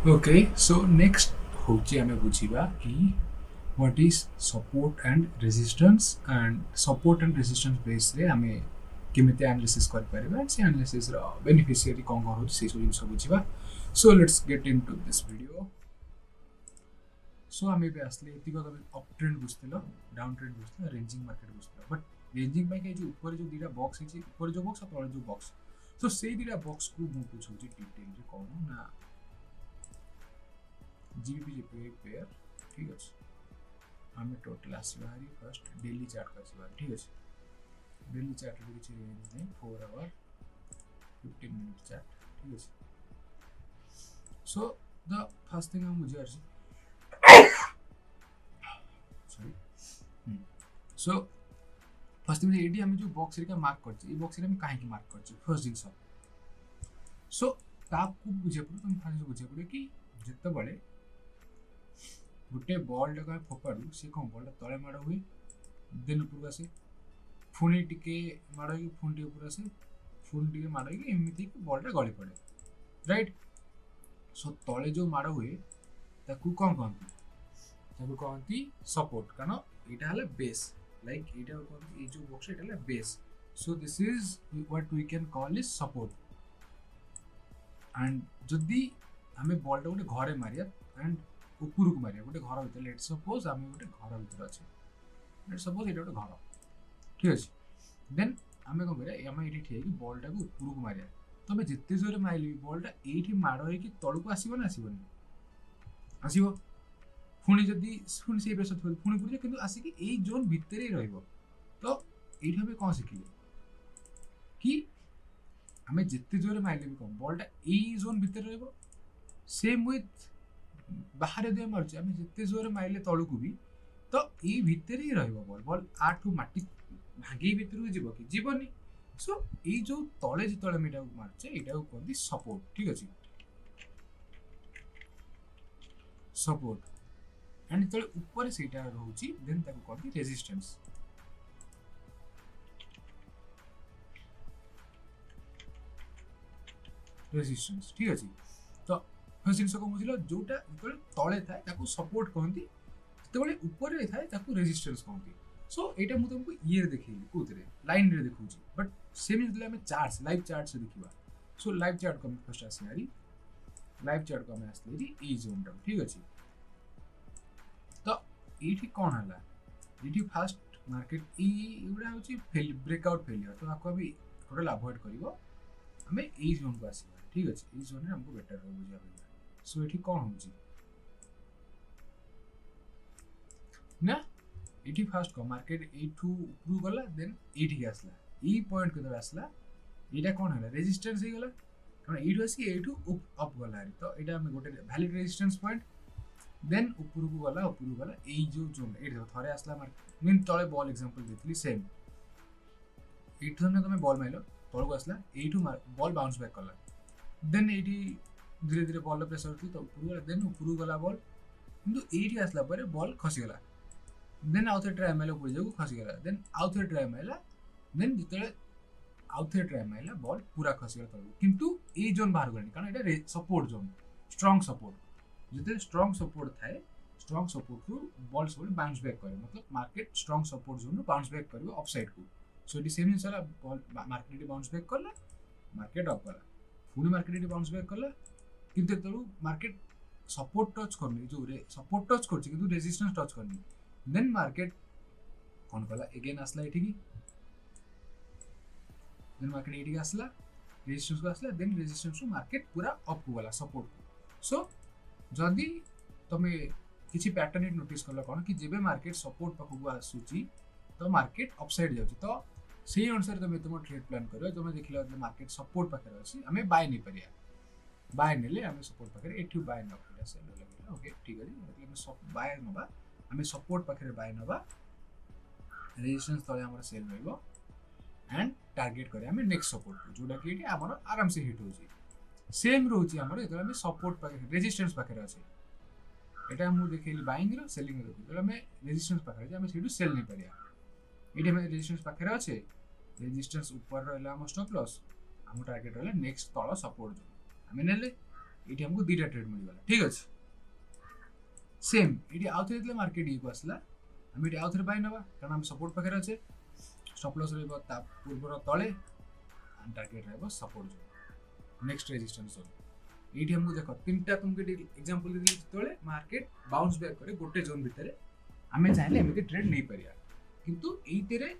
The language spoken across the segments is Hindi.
Okay, so next होची आमे बुझिबा कि what is support and resistance and support and resistance base रे आमे केमिति एनालिसिस कर परिबा से एनालिसिस रो बेनिफिशियरी कोन कोन होची से सब जिंस बुझिबा. So let's get into this video. So आमे बे असले एतिको तबे अप ट्रेंड बुझतिलो, डाउन ट्रेंड बुझतिलो, रेंजिंग मार्केट बुझतिलो. बट रेंजिंग में के जो ऊपर जो दीटा बॉक्स है ऊपर जो बॉक्स और तळे जो बॉक्स, so से दीटा बॉक्स को मु बुझौची डिटेल रे कोन ना जीबीपी पेयर. ठीक है, आम टोटल आसवा हारी फर्स्ट डेली चार्ट को आसवा. ठीक है, डेली चार्ट रे किछि रेंज नहीं 4 आवर 15 मिनट चार्ट. ठीक है, सो द फर्स्ट थिंग हम मुझे अर्ज सॉरी सो फर्स्ट में एडी हम जो बॉक्स रे का मार्क करछि ई बॉक्स रे हम काहे की मार्क करछि फर्स्ट जिंस. सो ताकू बुझे पड़ो तुम फास्ट बुझे पड़ो कि जत्ते बळे गोटे बॉल टा फोपाड़ू सी कौन बॉल तले माड़ हुए देन ऊपर आसे पुणी टिके माड़ हो पुणी टे ऊपर आसे पुणी टिके माड़ हो एमती बॉल टा गली पड़े. राइट, सो तले जो माड़ हुए ताकू कौन कहती ताकू कहती सपोर्ट कारण यहाँ है बेस लाइक यहाँ कहते जो बॉक्स ये base. So this is what we can call is support. And जदि आम बॉल टा गोटे घरे मारिया एंड ऊपर को मारिया गोटे घर भर लेट सपोज आम गोटे घर भर अच्छे लेट सपोज ये गोटे घर. ठीक अच्छे, देन आम कौन करें आम ये ठिया बॉल टाक ऊपर को मारिया तुम जिते जोर मारे बॉल टा ये माड़ हो तलू आसो ना आसवन आसो पुणी जदि पुणी से प्रेसर थोड़ी पुणी पड़े कि आसिक यही जोन भितर ही तो ये आम कौन शिखिले कि आम जिते जोर मारे भी कौन बॉल टा यही जोन भितर सेम विथ बाहर दे मार्च आम जिते जोर मारे तलू को भी तो ये भितर ही बॉल बॉल आठू माटी भांगी भितर को जीव कि जीवनी. सो ये जो तले जो तले मेटा मार्चे यहाँ कहते सपोर्ट. ठीक अच्छे, सपोर्ट एंड तले ऊपर से रोची देन ताको कहते रेजिस्टेंस. रेजिस्टेंस ठीक अच्छे, तो फर्स्ट जिन को बुझल जोटा जो तले थाए सपोर्ट कहती जिते ऊपर थाए रेजिस्टेंस कहती. सो यहाँ मुझे तुमको ये देखी कौन लाइन रे देखा बट सेम जो आम चार्ट लाइव चार्ट से देखा. सो लाइव चार्ट को फर्स्ट आस लाइव चार्ट को आसले ये जोन टा. ठीक अच्छे, तो ये कौन है ये फास्ट मार्केट ये हूँ ब्रेकआउट फेलियर तो आपको अभी टोटल अवॉइड कर आम ये जोन को आसवा. ठीक अच्छे, ये जोन में आमको बेटर रहा बुझा. सो ये कौन हो ना ये फास्ट को मार्केट एठू ऊपर गला देन ये आसला ये पॉइंट के आसला यहाँ कौन है रेजिस्टेंस हो गला कारण ये आसिक एठू अप गला तो यहाँ आम गोटे वैलिड रेजिस्टेंस पॉइंट देन ऊपर को गला ये जो जोन ये थे आसला मार्केट मीन तले बॉल एग्जांपल देती सेम ये तुम बॉल मार तल को आसला ये बॉल बाउंस बैक कला देन ये धीरे धीरे बॉल प्रेसर थी तो ऊपर गला देन ऊपर गला बॉल कि ये आसला बॉल खसीगला देन आउ थे ट्राए मारे ऊपर जाऊ खसीगला देन आउ थे ट्राए मारा देन जो आउ थे ट्राए मारा बॉल पूरा खसीगला तक किंतु ये जोन बाहर गलानी कारण ये सपोर्ट जोन स्ट्रॉन्ग सपोर्ट जो स्ट्रॉन्ग सपोर्ट थाए स्ट्रॉन्ग सपोर्ट रु बॉल सब बाउंस बैक करे मतलब मार्केट स्ट्रॉन्ग सपोर्ट जोन रु बाउंस बैक कर अपसाइड को. सो ये सेम जिन बॉल मार्केट बाउंस बैक कला मार्केट अप गला पुणी मार्केट बाउंस बैक कला किंतु तेणु मार्केट सपोर्ट टच करनी जो सपोर्ट टच कर रेजिस्टेंस टच करनी देन मार्केट कौन कला एगेन आसला ये देन मार्केट ये आसला रेजिस्टेंस को आसला देन रेजिस्टेंस को मार्केट पूरा अप को गला सपोर्ट को. सो जदि तुम किसी पैटर्न नोटिस कल कौन कि जब मार्केट सपोर्ट पाखक आसूची तो मार्केट अपसाइड जाऊँगी तो से अनुसार तुम तुम ट्रेड प्लान कर तुम देखल मार्केट सपोर्ट पाखे अच्छी आम बाय नहीं पार बाय ने आम सपोर्ट पाखे ये बाय ना सेल लगे ओके ठीक है बाय ना आम सपोर्ट पाखे बाय ना रेजिस्टेंस तले आम सेल रो एंड टार्गेट करें आम नेक्स्ट सपोर्ट जोटा कि ये आम आराम से हिट हो सेम रोचे आम जो सपोर्ट पाखे रेजिस्टेंस पाखे अच्छे यहाँ मुझे देखिए बाइंग सेलिंग जो आम रेजिस्टेंस पाखे आम से सेल नहीं पार ये रेजिस्टेंस पाखे अच्छे रेजिस्टेंस ऊपर रहा स्टॉप लॉस आम टार्गेट रहा नेक्स्ट तल सपोर्ट जोन आम ने ये हमको दुईटा ट्रेड मिलगला ठीक अच्छे सेम ये आउ थे मार्केट ये को आसला आम ये आउ थे बाय नवा कारण आम सपोर्ट पाखे अच्छे स्टॉप लॉस रहा पूर्वर तले टार्गेट रहा support zone next resistance zone ये हमको देख तीन टा तुमको एग्जांपल दी जो मार्केट बाउंस बैक करे गोटे जोन भितर आम चाहिए एमती ट्रेड नहीं पारिया किंतु ये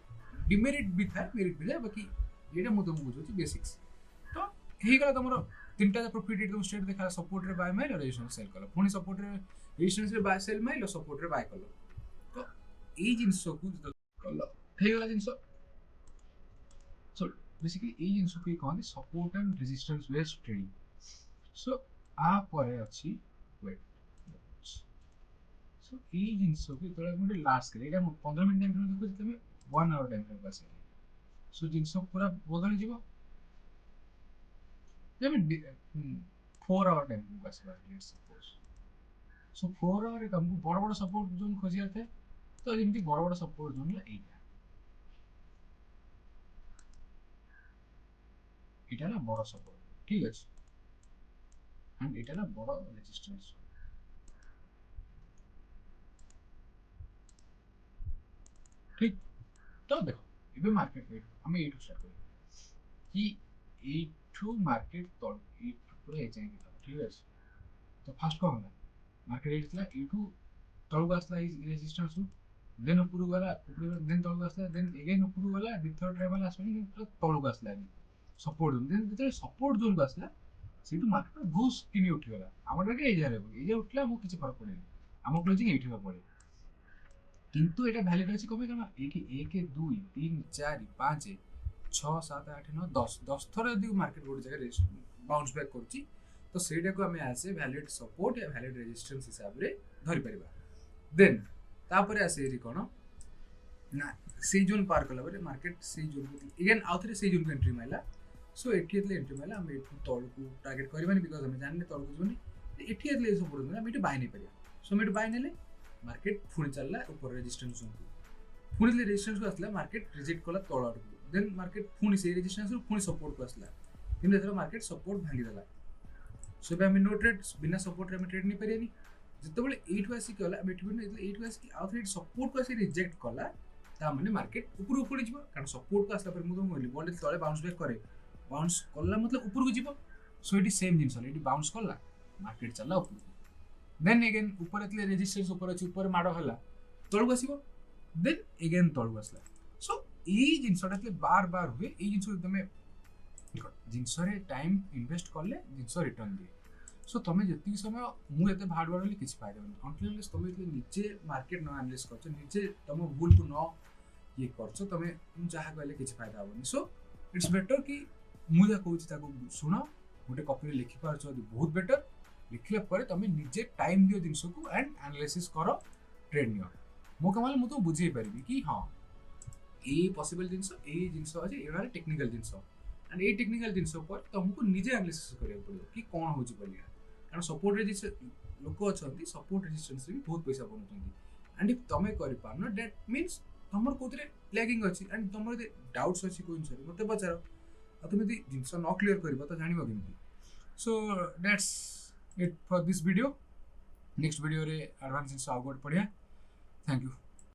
डिमेरिट भी था मेरिट भी था बाकी ये मुझे बुझे बेसिक्स तो होगा तुम तीन टा प्रॉफिट तुम स्ट्रेट देखा सपोर्ट रे बाय माइल रेजिस्टेंस सेल कल पुणी सपोर्ट रे रेजिस्टेंस रे बाय सेल माइल सपोर्ट रे बाय कल तो ये जिनस को कल होगा जिनस सो बेसिकली ये जिनस को कहते support and resistance based trading सो आ परे अछि वेट सो ये जिनस को तो लास्ट करे 15 मिनट टाइम फ्रेम देखो तमे 1 आवर टाइम फ्रेम पास सो जिनस पूरा बदल जीवो जब 4 आवर टाइम फ्रेम पास लेट्स सपोज सो 4 आवर तुमको बड़ बड़ सपोर्ट जोन खोजिया थे तो जेमती बड़ बड़ सपोर्ट जोन ला एटा ना बड़ सपोर्ट ठीक अछि एंड एटा ना बड़ रेजिस्टेंस ठीक तो देखो इबे मार्केट रेट हम एटू स्टार्ट करी कि एटू मार्केट तल एटू पूरा ए जाए ठीक है तो फर्स्ट कौन है मार्केट रेट थला एटू तल को आसला रेजिस्टेंस देन ऊपर गला देन तल को आसला देन अगेन ऊपर गला थर्ड ट्रायबल आसनी तल को आसला सपोर्ट जोन देन जेते सपोर्ट जोन को आसला सेटू मार्केट घोष किनी उठी गला हमर के ए जा उठला मो किछि फरक पड़े हम क्लोजिंग एठी हो पड़े किंतु एटा वैलिड अछि कमे कमा एठी 1 2 3 4 5 6 7 8 9 10 10 थर यदि मार्केट गोटे जगह बाउंस बैक करछि तो सेटा को हमें आसे वैलिड सपोर्ट या वैलिड रेजिस्टेंस हिसाब रे धरि परिबा देन तापरे आसे रि कोन ना सी जोन पार कला बरे मार्केट सी जोन अगेन आउथरे सी जोन एंट्री माइला सो एठी एतले एंट्री माइला हम एठू तळ को टारगेट करबानी बिकॉज़ हम जानने तळ को जोनी एठी एतले सपोर्ट ना हम एठी बाय नै परिया सो हम एठी बाय नेले मार्केट पुणी चलला ऊपर रेजिस्टेंस जोन को पुणी ले रेजिस्टेंस को आसला मार्केट रिजेक्ट कला तळ को देन मार्केट पुणी से रेजिस्टेंस रो पुणी सपोर्ट को आसला किंतु एथरा मार्केट सपोर्ट भांगी देला सो बे हम नो ट्रेड बिना सपोर्ट रे हम ट्रेड नहीं परियानी जतबेले 8 वासी कला एठी बिना 8 वासी आउटसाइड सपोर्ट को आसी रिजेक्ट कला ता माने मार्केट ऊपर ऊपर जिवो कारण सपोर्ट को आसला पर मु तो मोली बॉल तळे बाउंस बैक करे बाउंस कला मतलब ऊपर को जिवो so it same jeans it bounce कला मार्केट चला ऊपर देन अगेन ऊपर एतले रेजिस्टेंस ऊपर अछि ऊपर माडो हला तळ को आसीबो देन अगेन तळ को आसला सो ई जिंसटा एतले बार बार हुए ई जिंस तमे जिंस रे टाइम इन्वेस्ट करले जिंस रिटर्न दिए सो तमे जति समय मु एते भाड वाली किछ फायदा नै अनटिल तमे एतले निजे मार्केट न एनालिसिस करछ निजे तम भूल को न ये करछ तमे जहा कहले किछ फायदा होनी सो इट्स बेटर कि मु जा कहूची ताको सुनो गोटे कॉपी रे लिखि पारछ बहुत बेटर लिखले पर तमे निजे टाइम दियो जिंस को एंड एनालिसिस करो ट्रेड नियो मो कमाल मु तो बुझी परबी कि हां ए पॉसिबल जिंस अछि एवारे टेक्निकल जिंस एंड ए टेक्निकल जिंस पर तुमको निजे एनालिसिस करिया पड़ो कि कोन होची बोलिया कारण सपोर्ट रेजिस्टेंस लोक अछंती सपोर्ट रेजिस्टेंस रे बहुत पैसा बनउछंती एंड इफ तमे करि पारनो दैट मींस तमर कोतरे लैगिंग अछि एंड तमर दे डाउट्स अछि कोइन सरी मते पचारो आ तुमे दी जिंस न क्लियर करबा त जानिबो केमती so that's it for this video next video रे एडवांस जिंस आगोड पढ़िया थैंक यू